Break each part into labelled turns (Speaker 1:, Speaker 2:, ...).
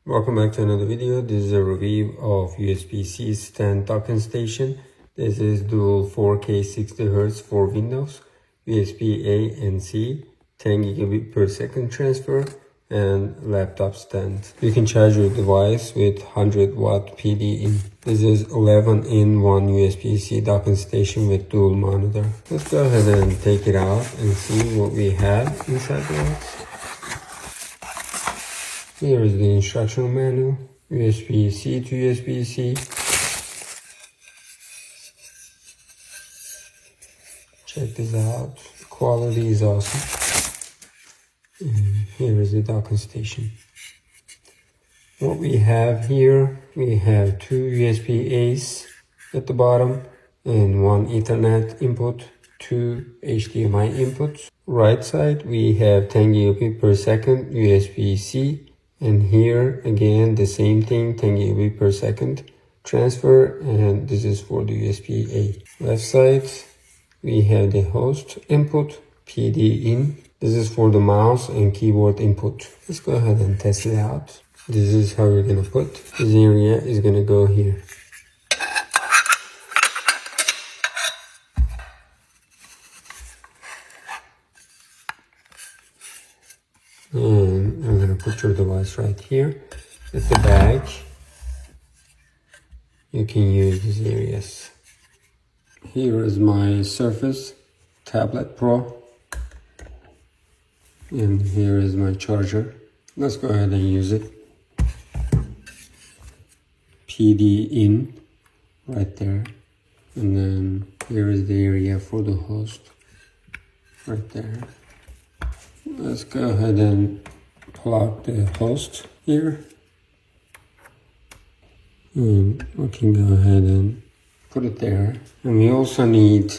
Speaker 1: Welcome back to another video. This is a review of USB-C stand docking station. This is dual 4K 60Hz for Windows, USB-A and C, 10 gigabit per second transfer, and laptop stand. You can charge your device with 100 watt PD in. This is 11-in-1 USB-C docking station with dual monitor. Let's go ahead and take it out and see what we have inside the box. Here is the instructional manual, USB-C to USB-C. Check this out, the quality is awesome. And here is the docking station. What we have here, we have two USB-A's at the bottom and one Ethernet input, two HDMI inputs. Right side, we have 10 gigabit per second USB-C. And here again the same thing, 10 gigabit per second transfer, and this is for the USB-A. Left side we have the host input, PD in. This is for the mouse and keyboard input. Let's go ahead and test it out. This is how we're gonna put. This area is gonna go here. And I'm going to put your device right here. At the back, you can use these areas. Here is my Surface Tablet Pro. And here is my charger. Let's go ahead and use it. PD in, right there. And then here is the area for the host, right there. Let's go ahead and plug the host here. And we can go ahead and put it there. And we also need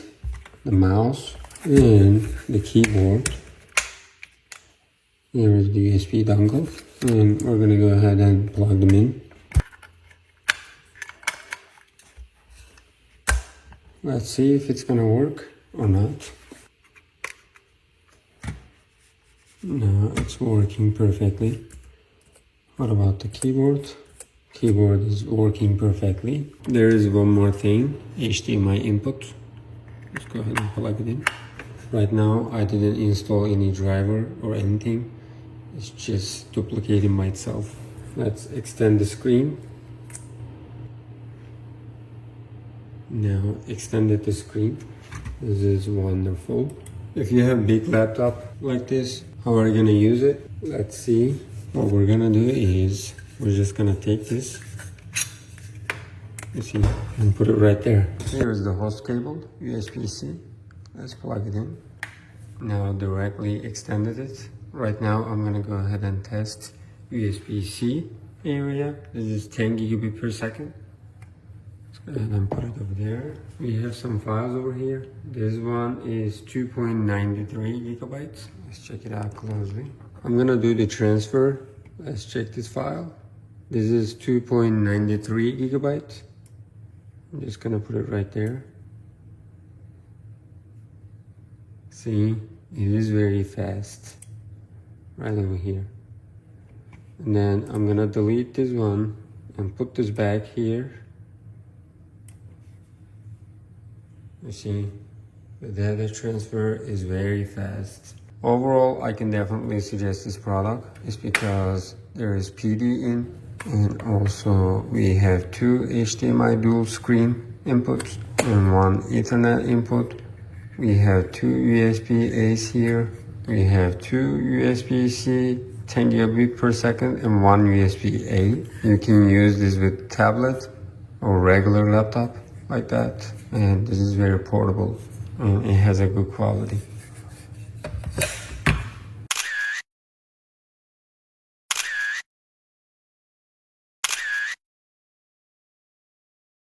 Speaker 1: the mouse and the keyboard. Here is the USB dongle. And we're going to go ahead and plug them in. Let's see if it's going to work or not. No, it's working perfectly. What about the keyboard? Keyboard is working perfectly. There is one more thing, HDMI input. Let's go ahead and plug it in. Right now, I didn't install any driver or anything. It's just duplicating by itself. Let's extend the screen. Now, extended the screen. This is wonderful. If you have a big laptop like this, how are you gonna use it? Let's see. What we're gonna do is we're just gonna take this, you see, and put it right there. Here is the host cable, USB-C. Let's plug it in. Now directly extended it. Right now I'm gonna go ahead and test USB-C area. This is 10 gigabit per second. Let's go ahead and put it over there. We have some files over here. This one is 2.93 gigabytes. Let's check it out closely. I'm gonna do the transfer. Let's check this file. This is 2.93 gigabytes. I'm just gonna put it right there. See, it is very fast. Right over here. And then I'm gonna delete this one and put this back here. You see, the data transfer is very fast. Overall, I can definitely suggest this product. It's because there is PD in, and also we have two HDMI dual screen inputs and one Ethernet input. We have two USB-A's here. We have two USB-C 10 gigabit per second and one USB-A. You can use this with tablet or regular laptop like that. And this is very portable and it has a good quality.